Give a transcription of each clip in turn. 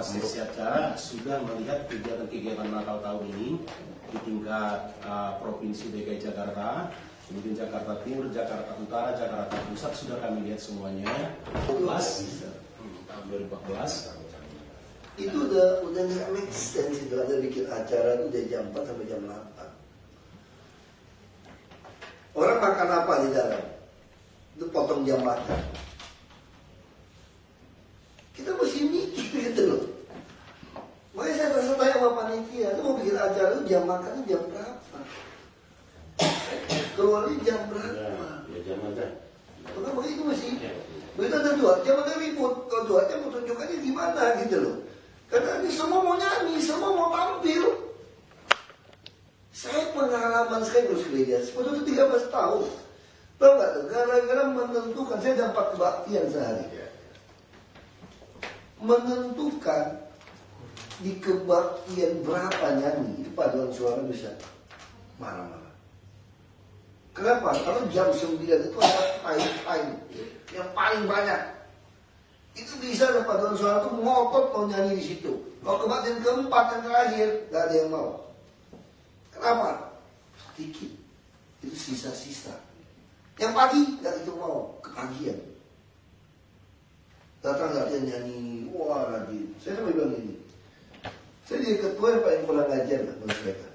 seksi acara sudah melihat kegiatan-kegiatan Natal tahun ini di tingkat Provinsi DKI Jakarta, kemudian Jakarta Timur, Jakarta Utara, Jakarta Pusat sudah kami lihat semuanya. 14 tahun 2014. Itu udah nggak make sense itu, ada bikin acara itu dari jam 4 sampai jam 8. Orang makan apa di dalam? Itu potong jam makan. Kita mesti mikir gitu loh. Makanya saya rasa tanya sama panitia, itu mau bikin acara itu jam makannya jam berapa? Keluarnya jam berapa? Ya jam makan. Makanya itu masih. Begitu ada 2 jam ada ribut. Kalau 2 jam mau tunjukannya gimana gitu loh. Karena ini semua mau nyanyi, semua mau tampil. Saya pengalaman saya ngurus gereja, sebetulnya 13 tahun. Tahu nggak tuh, gara-gara menentukan, saya dapat kebaktian sehari. Menentukan di kebaktian berapa nyanyi, itu paduan suara bisa marah-marah. Kenapa? Karena jam 9 itu ada time yang paling banyak. Itu bisa ada paduan suara itu ngotot mau nyanyi di situ. Kalau kebaktian keempat yang terakhir, nggak ada yang mau. Kenapa? Sedikit. Itu sisa-sisa. Yang pagi nggak itu mau, kepagian. Datang nggak dia nyanyi, wah rajin. Saya sampai bilang ini. Saya jadi ketua yang paling kurang ajar menurut mereka.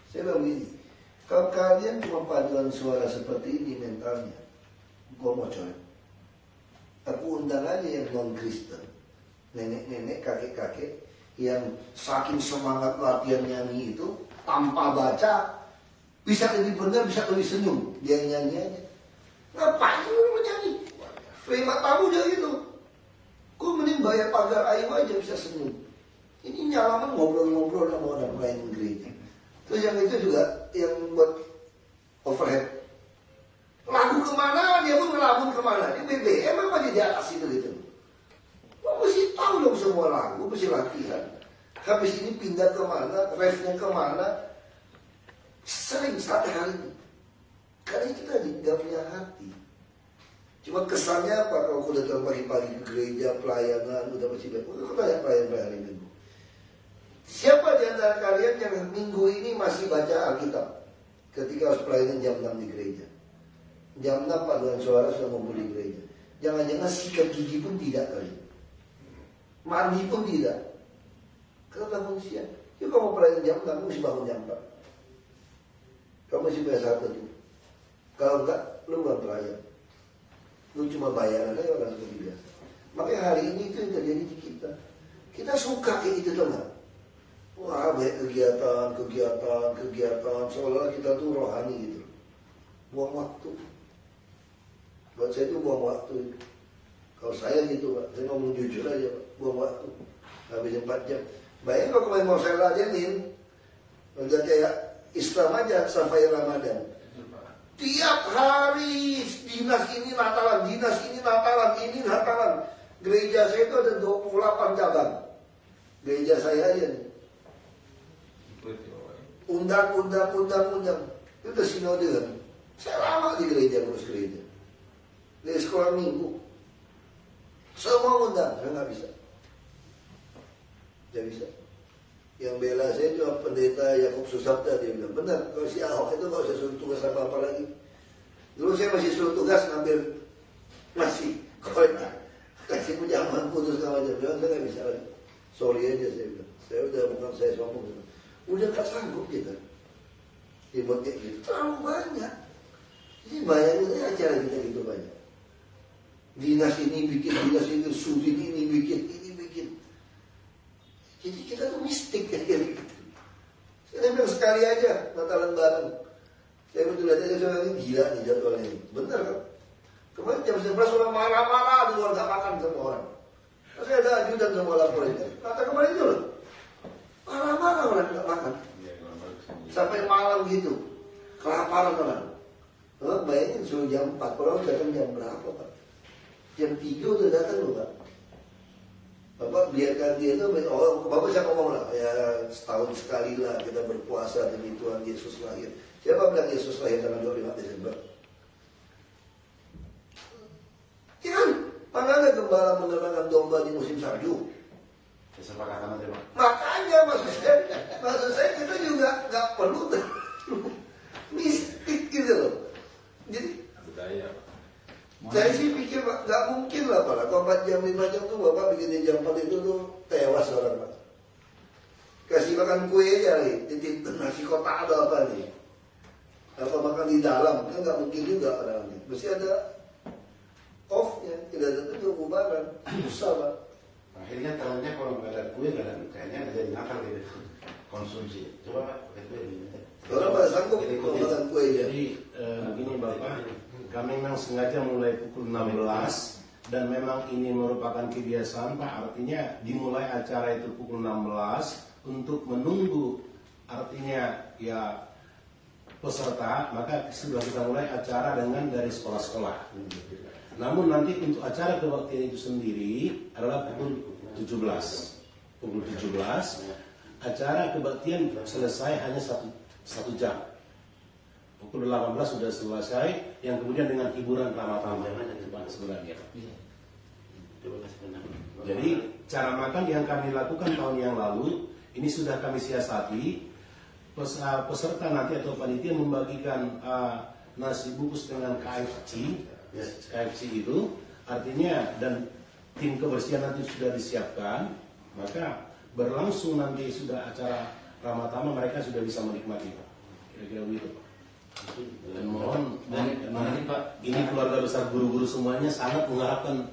Saya bilang begini, kalau kalian cuma paduan suara seperti ini mentalnya, gua mau coret. Aku undang aja yang non-Kristen, nenek-nenek, kakek-kakek, yang saking semangat latihan nyanyi itu, tanpa baca, bisa lebih benar, bisa lebih senyum. Dia nyanyi aja. Ngapain lu mau nyanyi? Terima tamu aja gitu. Kok mending bayar pagar ayu aja bisa senyum. Ini nyalaman ngobrol-ngobrol sama orang lain gereja. Terus yang itu juga yang buat overhead. Lagu kemana, dia pun ngelabun kemana. Di BBM apa di atas itu gitu. Lo mesti tahu dong semua lagu, mesti latihan. Habis ini pindah kemana, refnya kemana. Sering satu hari ini. Karena itu tadi gak punya hati. Cuma kesannya apa kalau aku datang pagi-pagi ke gereja, pelayanan, udah masih baik. Aku tanya pelayan-pelayan hari Minggu. Siapa di antara kalian yang minggu ini masih baca Alkitab? Ketika harus pelayanan jam 6 di gereja. Jam 6 paduan suara sudah ngumpul di gereja. Jangan-jangan sikat gigi pun tidak kali. Mandi pun tidak. Kalau bangun siang. Yuk kamu pelayanan jam 6, mesti bangun jam 4. Kamu masih biasa tuh. Kalau enggak, lu bukan pelayan. Lu cuma bayaran aja orang seperti biasa. Makanya hari ini itu yang terjadi di kita. Kita suka kayak gitu tuh enggak? Wah banyak kegiatan, seolah kita tuh rohani gitu. Buang waktu. Buat saya itu buang waktu. Kalau saya gitu Pak, saya ngomong jujur aja Pak, buang waktu. Habis 4 jam. Bayangin kalau kemarin mau saya ladenin, udah kayak Islam aja sampai Ramadan. Tiap hari dinas ini Natalan, dinas ini Natalan, ini Natalan. Gereja saya itu ada 28 cabang. Gereja saya aja nih. Undang. Itu udah sinode kan. Saya lama di gereja, ngurus gereja. Dari sekolah minggu. Semua undang, saya nggak bisa. Tidak bisa. Yang bela saya cuma pendeta Yakub Susapta, dia bilang, benar, kalau si Ahok itu nggak usah suruh tugas apa-apa lagi. Dulu saya masih suruh tugas ngambil masih koleksi. Kasih pinjaman putus sama aja, bilang saya nggak bisa lagi. Sorry aja saya bilang. Saya udah bukan saya sombong. Udah nggak sanggup kita. Dibuat kayak gitu, terlalu banyak. Jadi bayangin acara kita gitu banyak. Dinas ini bikin, dinas ini, sudin ini bikin. Jadi kita tuh mistik kayak gitu. Saya bilang sekali aja Natalan bareng. Saya betul aja saya ini gila nih jadwalnya ini. Bener kan? Kemarin jam 11 orang marah-marah di luar gak makan semua orang. Saya ada ajudan semua lapor ini. Kata kemarin itu loh. Marah-marah orang gak makan. Sampai malam gitu. Kelaparan orang. Bayangin suruh jam 4 orang datang jam berapa Pak? Jam 3 udah datang loh Pak. Bapak biarkan dia itu, Bapak saya ngomong lah, ya setahun sekali lah kita berpuasa demi Tuhan Yesus lahir. Siapa bilang Yesus lahir tanggal 25 Desember? Ya kan? Mana ada gembala menerbangkan domba di musim salju? Kesepakatan aja Pak. Makanya maksud saya kita juga nggak perlu mistik gitu loh. Jadi budaya. saya sih pikir Pak, nggak mungkin lah Pak. Kalau 4 jam 5 jam tuh Bapak bikin di jam 4 itu tuh tewas orang Pak. Kasih makan kue aja nih, titip nasi kotak atau apa nih. Apa makan di dalam, kan nggak mungkin juga orang ini. Mesti ada off-nya, tidak ada tuh bubaran, susah Pak. Akhirnya tahunnya kalau nggak ada kue, kayaknya nggak jadi nakal gitu konsumsi. Coba Pak, pakai kue ini. Orang pada sanggup kalau makan kue ya. Jadi begini Bapak, kami memang sengaja mulai pukul 16 dan memang ini merupakan kebiasaan Pak. Artinya dimulai acara itu pukul 16 untuk menunggu artinya ya peserta, maka sudah kita mulai acara dengan dari sekolah-sekolah. Namun nanti untuk acara kebaktian itu sendiri adalah pukul 17. Pukul 17 acara kebaktian selesai hanya satu jam. Pukul 18 sudah selesai, yang kemudian dengan hiburan pertama-tama sebenarnya. Jadi cara makan yang kami lakukan tahun yang lalu ini sudah kami siasati. Peserta nanti atau panitia membagikan nasi bungkus dengan KFC. KFC itu artinya dan tim kebersihan nanti sudah disiapkan, maka berlangsung nanti sudah acara Ramatama mereka sudah bisa menikmati Pak. Kira-kira begitu Pak. Dan mohon ini keluarga besar guru-guru semuanya sangat mengharapkan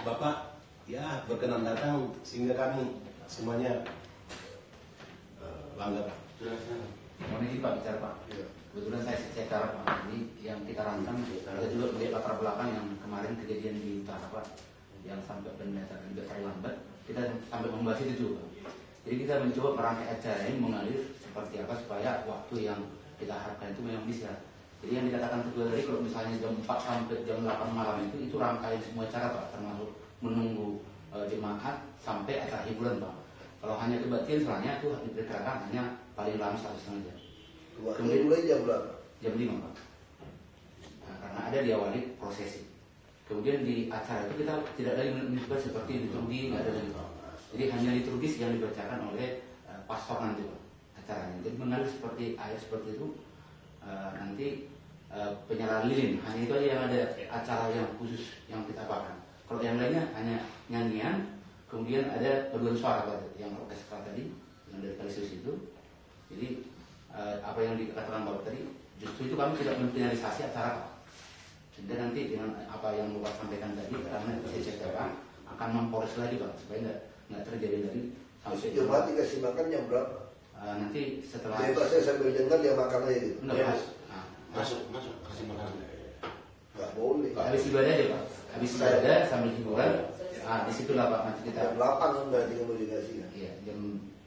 Bapak ya berkenan datang sehingga kami semuanya bangga Pak. Mohon izin Pak bicara Pak. Kebetulan saya secara Pak, ini yang kita rancang kita juga melihat latar belakang yang kemarin kejadian di utara Pak, yang sampai pendaftaran juga terlambat. Kita sampai membahas itu juga. Jadi kita mencoba merangkai acara ini mengalir seperti apa supaya waktu yang kita harapkan itu memang bisa. Jadi yang dikatakan kedua tadi kalau misalnya jam 4 sampai jam 8 malam itu rangkaian semua acara Pak, termasuk menunggu jemaat sampai acara hiburan Pak. Kalau hanya kebaktian soalnya itu diperkirakan hanya paling lama 1,5 jam. Kemudian mulai jam berapa? Jam 5 Pak. Nah, karena ada diawali prosesi. Kemudian di acara itu kita tidak lagi menyebut seperti liturgi, nggak ada lagi Pak. Jadi hanya liturgis yang dibacakan oleh pastor nanti Pak acaranya. Jadi mengalir seperti air seperti itu nanti penyerahan lilin. Hanya itu aja yang ada acara yang khusus yang kita apakan. Kalau yang lainnya hanya nyanyian. Kemudian ada paduan suara Pak, yang orkestra tadi, yang dari Kalisius itu. Jadi apa yang dikatakan Bapak tadi, justru itu kami tidak memfinalisasi acara Pak. Sehingga nanti dengan apa yang Bapak sampaikan tadi, karena CCTV akan mempolis lagi Pak, supaya nggak terjadi lagi. Sampai jemaat dikasih makan jam berapa? Nanti setelah. Jadi Pak saya sambil dengar dia makan aja gitu. Enggak, Masuk, kasih makan. Nggak boleh. Habis ibadah aja Pak. Habis ibadah sambil hiburan. Disitulah Pak nanti kita. Jam 8 berarti kamu dikasih ya? Iya,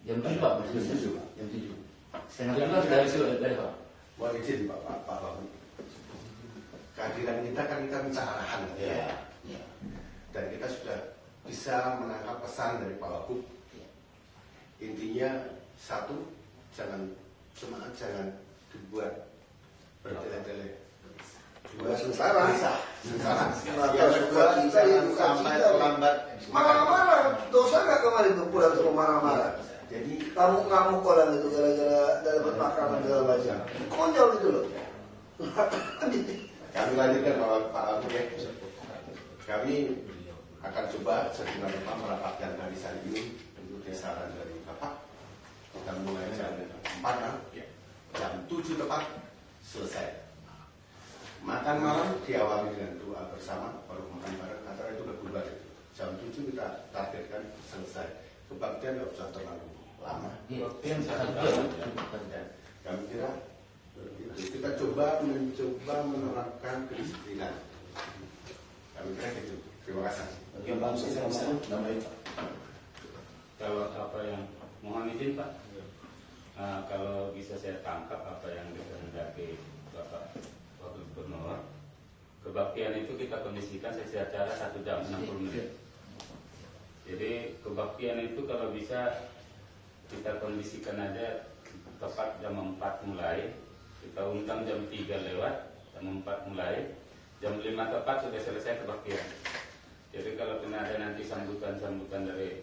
jam 7 Pak. Jam 7. Setengah 7 sudah habis ibadah Pak. Mohon izin Pak. Kehadiran kita kan kita minta arahan ya. Dan kita sudah bisa menangkap pesan dari Pak Wagub. Intinya satu, jangan dibuat bertele-tele. Dua sengsara. Sengsara. Maka suka kita ya bukan sampai kita. terlambat. Marah-marah, dosa nggak kemarin tuh pulang sama marah-marah. Jadi Ngamuk-ngamuk orang itu gara-gara dapat makanan segala macam. Konyol itu loh. kami lanjutkan Pak Wagub ya. Kami akan coba sesudah Bapak merapatkan barisan ini untuk saran dari Bapak. Kita mulai jam 4 jam 7 tepat selesai. Makan malam diawali dengan doa bersama, baru makan bareng. Acara itu berbulan itu. Jam 7 kita targetkan selesai. Kebaktian tidak usah terlalu lama. Yang Kami kira kita coba menerapkan kedisiplinan. Kami kira gitu. Terima kasih. Yang bangsa saya namanya Pak. Kalau apa yang mohon izin Pak, kalau bisa saya tangkap apa yang dikehendaki Bapak Wakil Gubernur, kebaktian itu kita kondisikan sesi acara 1 jam 60 menit. Jadi kebaktian itu kalau bisa kita kondisikan aja tepat jam 4 mulai, kita undang jam 3 lewat, jam 4 mulai, jam 5 tepat sudah selesai kebaktian. Jadi kalau ada nanti sambutan-sambutan dari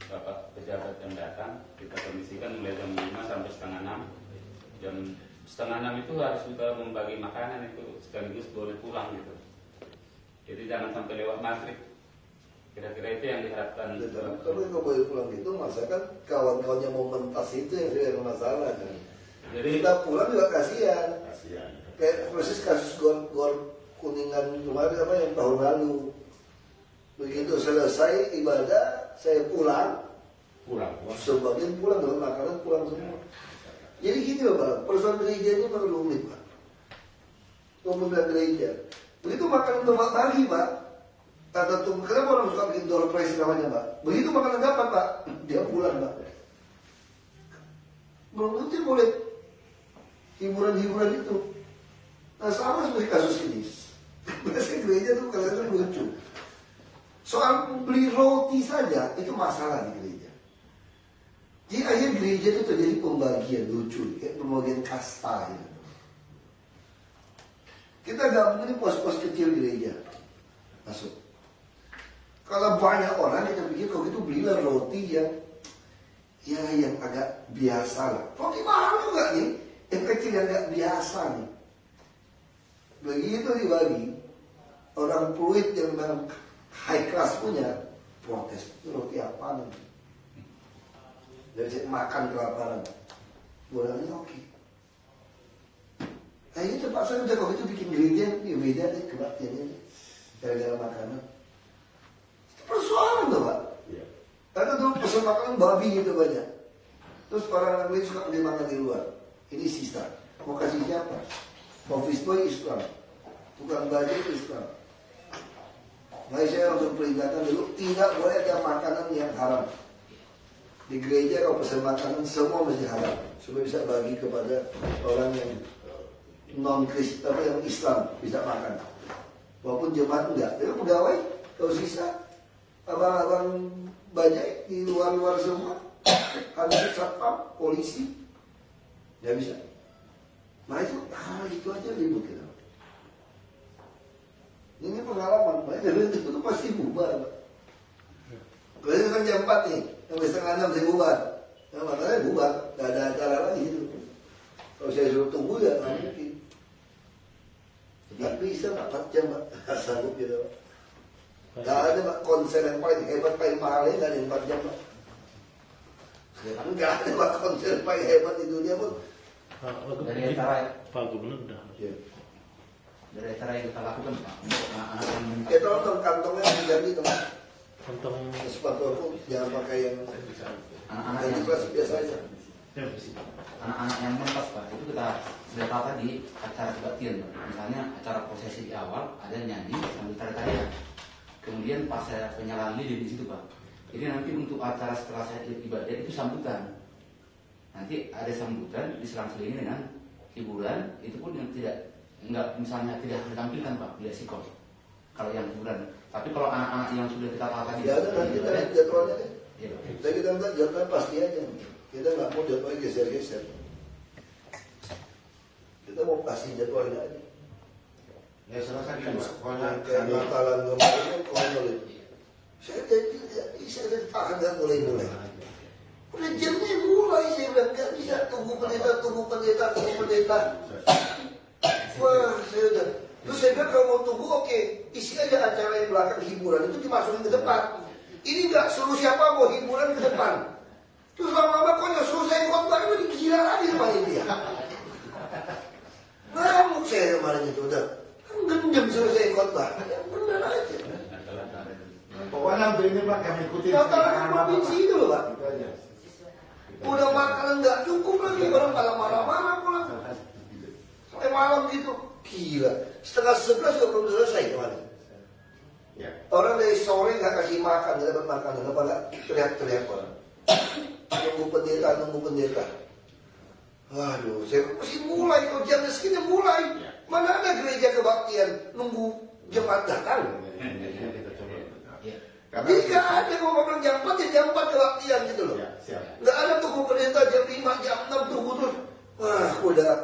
Bapak pejabat yang datang, kita kondisikan mulai jam 5 sampai setengah 6. Jam setengah 6 itu harus kita membagi makanan itu sekaligus boleh pulang gitu. Jadi jangan sampai lewat maghrib. Kira-kira itu yang diharapkan. Tapi kalau boleh pulang gitu, masa kan kawan-kawannya mau mentas itu yang tidak masalah kan. Jadi Kita pulang juga kasihan. Kasihan. Kayak proses kasus gor Kuningan kemarin apa yang tahun lalu. Begitu selesai ibadah, saya pulang. Sebagian pulang dengan makanan pulang semua. Jadi gini loh Pak, persoalan gereja itu memang rumit Pak. Pembangunan gereja. Begitu makanan udah bagi Pak, kata tuh, kenapa orang suka bikin door prize namanya Pak? Begitu makanan dapat Pak, dia pulang Pak. Belum tentu boleh hiburan-hiburan itu. Nah sama seperti kasus ini. Biasanya gereja tuh kadang-kadang lucu. Soal beli roti saja itu masalah di gereja. Jadi akhirnya gereja itu terjadi pembagian lucu, kayak pembagian kasta gitu. Kita gabung ini pos-pos kecil gereja masuk. Kalau banyak orang kita pikir kalau gitu belilah roti yang agak biasa lah. Roti mahal juga nih, yang kecil yang agak biasa nih. Begitu dibagi, orang Pluit yang memang high class punya protes, itu roti apa nih? Jadi saya makan kelaparan. Bolanya oke. Nah ini terpaksa udah kalau itu bikin gereja, ya beda deh kebaktiannya gara-gara makanan. Itu persoalan tuh Pak. Karena dulu pesan makanan babi gitu banyak. Terus orang lain suka beli makan di luar. Ini sisa. Mau kasih siapa? Office boy Islam, tukang baju Islam. Nah saya langsung peringatkan dulu, tidak boleh ada makanan yang haram. Di gereja kalau pesan makanan semua mesti halal supaya bisa bagi kepada orang yang non Kristen atau yang Islam bisa makan. Walaupun jemaat enggak, tapi pegawai kalau sisa abang-abang banyak di luar-luar semua, hansip satpam, polisi, nggak bisa. Nah itu aja ribut kita. Ini pengalaman, makanya itu pasti bubar. Kalau itu kan jam 4 nih, sampai setengah 6 saya bubar. Nah, makanya bubar, nggak ada acara lagi itu. Kalau saya suruh tunggu ya nggak mungkin. Nggak bisa 4 jam Pak, nggak sanggup gitu. Nggak ada Pak, konser yang paling hebat, paling mahalnya nggak ada yang 4 jam Pak. Nggak ada Pak, konser paling hebat di dunia pun. Dari acara Pak Gubernur udah. dari acara yang kita lakukan Pak untuk anak-anak yang Kita nonton kantongnya diganti teman. Kantong Sepatu aku jangan pakai yang anak-anak ganti yang plastik biasa aja. anak-anak yang mentas Pak, itu kita sudah tahu tadi acara kebaktian Pak. Misalnya acara prosesi di awal ada nyanyi sambil tarian. Kemudian pas saya penyalaan lilin di situ Pak. Jadi nanti untuk acara setelah saya ibadah itu sambutan. Nanti ada sambutan diselang-selingi dengan hiburan, itu pun yang enggak misalnya tidak ditampilkan Pak, tidak sikap. Kalau yang hiburan. Tapi kalau anak-anak yang sudah kita tahu tadi, Ya ada nanti kita lihat jadwalnya deh. ya, Kita minta jadwalnya pasti aja. Kita nggak mau jadwalnya geser-geser. Kita mau pasti jadwalnya aja. Ya silakan ya Pak. Pokoknya Kayak Natalan kemarin kan konyol itu. Saya tahan nggak mulai-mulai. Udah jamnya mulai, saya bilang nggak bisa tunggu pendeta. Wah, saya udah. Terus saya bilang kalau mau tunggu oke, isi aja acara yang belakang hiburan itu dimasukin ke depan. Ini nggak suruh siapa mau hiburan ke depan. Terus lama-lama kok suruh saya khotbah itu gila lagi depan dia. Ngamuk saya kemarin itu udah. Kan gendam suruh saya khotbah. Ya benar aja. Pokoknya untuk ini Pak kami ikuti. Tataran provinsi itu loh Pak. Udah makanan nggak cukup lagi, orang malah marah-marah pulang. Sampai malam gitu, gila. 10:30 juga belum selesai kemarin. Ya. Orang dari sore nggak kasih makan, nggak dapat makanan, apa nggak teriak-teriak orang. Nunggu pendeta. Waduh, saya masih mulai, kalau jam segini mulai. Mana ada gereja kebaktian nunggu jemaat datang? Jadi nggak ada kalau bilang jam 4 ya jam 4 kebaktian gitu loh. Ya, siap. Nggak ada tunggu pendeta jam 5, jam 6 tunggu terus. Wah, udah.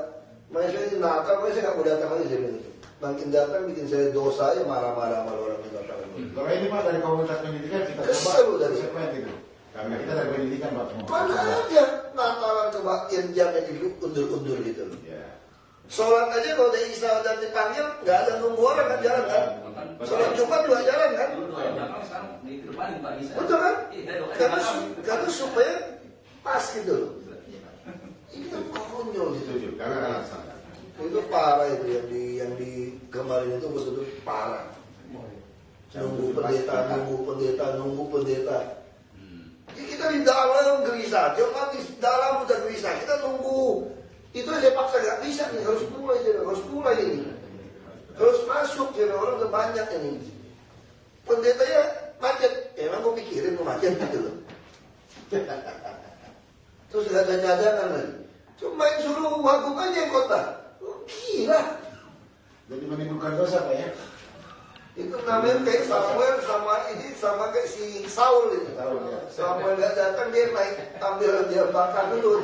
Makanya saya Natal, makanya saya nggak mau datang lagi saya bilang itu. Makin datang bikin saya dosa ya marah-marah sama orang yang datang. Kalau ini Pak dari komunitas pendidikan kita Kesel dari segmen gitu. Karena kita dari pendidikan Pak. Mana aja Natalan kebaktian jamnya diundur-undur gitu loh. Ya. Sholat aja kalau ada Isa dan dipanggil, nggak ada nunggu orang kan jalan kan. Sholat Jumat juga jalan kan. Betul kan? Karena supaya pas gitu loh. Ini kan konyol gitu. Setuju, karena akan laksanakan. Itu parah itu yang di kemarin itu betul-betul parah. Nunggu pendeta. Ya, kita di dalam gelisah, jemaat di dalam udah gelisah, kita nunggu. Itu aja paksa nggak bisa nih, harus mulai ini. Harus masuk, jadi orang udah banyak ini. Pendetanya macet, emang gue pikirin mau macet gitu loh. Terus gak ada cadangan lagi. Cuma suruh wagub aja yang kota. Gila. Jadi menimbulkan dosa Pak ya. Itu namanya kayak Samuel sama kayak si Saul itu. Samuel gak datang dia naik ambil dia bakar dulu.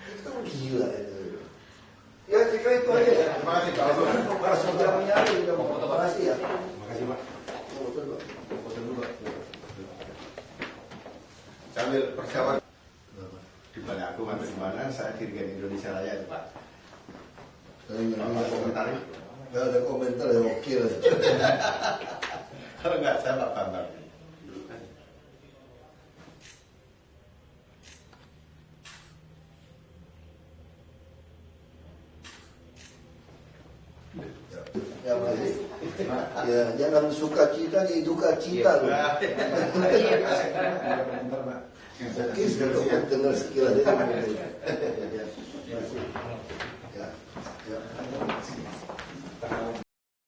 Itu gila itu. Ya jika itu aja ya. Terima kasih Pak. Para saudara menyari juga mau terima kasih ya. Terima kasih Pak. Foto dulu. Sambil persiapan di mana aku mantu di mana saya Dirjen Indonesia Raya itu Pak. Bapak komentari? Gak ada komentar ya oke lah. Kalau nggak saya Pak Bambang. Ya, ya jangan suka cita jadi duka cita loh. Oke, dengar sekilas dia.